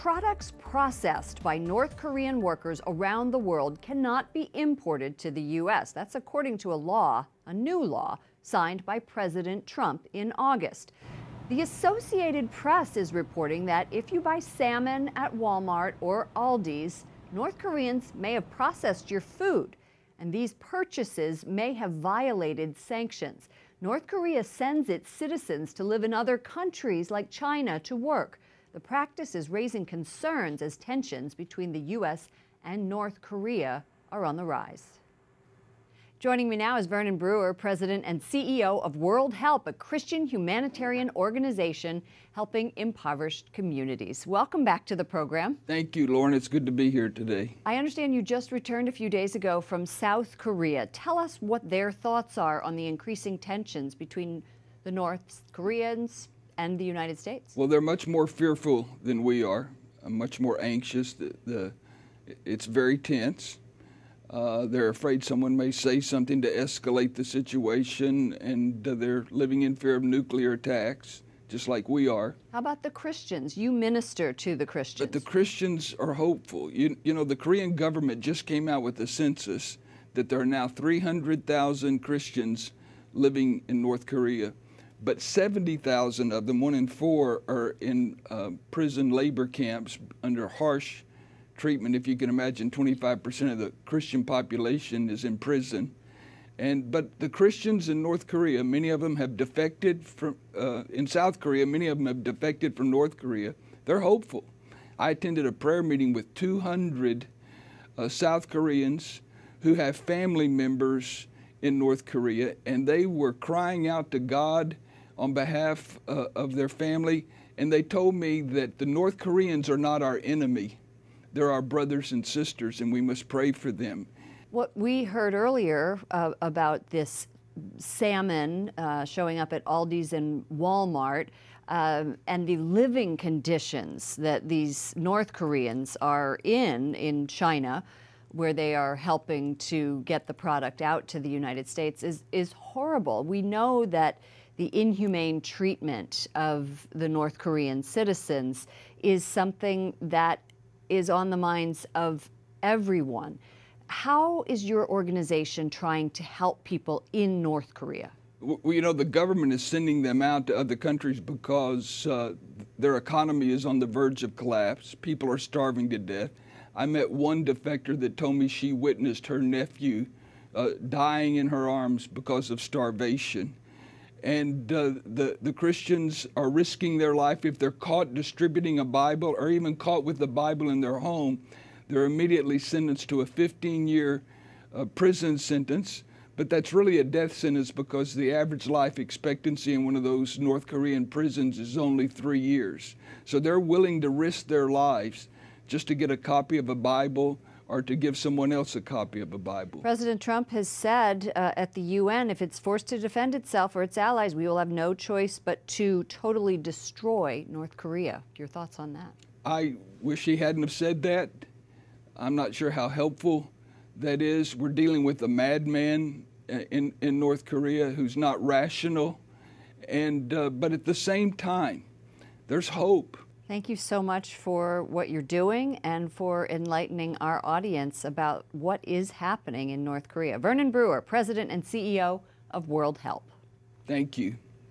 Products processed by North Korean workers around the world cannot be imported to the U.S. That's according to a new law, signed by President Trump in August. The Associated Press is reporting that if you buy salmon at Walmart or Aldi's, North Koreans may have processed your food, and these purchases may have violated sanctions. North Korea sends its citizens to live in other countries like China to work. The practice is raising concerns as tensions between the U.S. and North Korea are on the rise. Joining me now is Vernon Brewer, President and CEO of World Help, a Christian humanitarian organization helping impoverished communities. Welcome back to the program. Thank you, Lauren. It's good to be here today. I understand you just returned a few days ago from South Korea. Tell us what their thoughts are on the increasing tensions between the North Koreans and the United States. Well, they're much more fearful than we are, much more anxious. It's very tense. They're afraid someone may say something to escalate the situation, and they're living in fear of nuclear attacks, just like we are. How about the Christians? You minister to the Christians. But the Christians are hopeful. You know, the Korean government just came out with a census that there are now 300,000 Christians living in North Korea. But 70,000 of them, 1 in 4, are in prison labor camps under harsh treatment. If you can imagine, 25% of the Christian population is in prison. But the Christians in North Korea, many of them have defected from, in South Korea, many of them have defected from North Korea. They're hopeful. I attended a prayer meeting with 200 South Koreans who have family members in North Korea, and they were crying out to God on behalf of their family, and they told me that the North Koreans are not our enemy. They're our brothers and sisters, and we must pray for them. What we heard earlier about this salmon showing up at Aldi's and Walmart and the living conditions that these North Koreans are in China, where they are helping to get the product out to the United States, is horrible. We know that the inhumane treatment of the North Korean citizens is something that is on the minds of everyone. How is your organization trying to help people in North Korea? Well, you know, the government is sending them out to other countries because their economy is on the verge of collapse. People are starving to death. I met one defector that told me she witnessed her nephew dying in her arms because of starvation. And the Christians are risking their life. If they're caught distributing a Bible or even caught with the Bible in their home, they're immediately sentenced to a 15-year prison sentence. But that's really a death sentence because the average life expectancy in one of those North Korean prisons is only 3 years. So they're willing to risk their lives just to get a copy of a Bible or to give someone else a copy of a Bible. President Trump has said at the UN, if it's forced to defend itself or its allies, we will have no choice but to totally destroy North Korea. Your thoughts on that? I wish he hadn't have said that. I'm not sure how helpful that is. We're dealing with a madman in North Korea who's not rational. But at the same time, there's hope. Thank you so much for what you're doing and for enlightening our audience about what is happening in North Korea. Vernon Brewer, President and CEO of World Help. Thank you.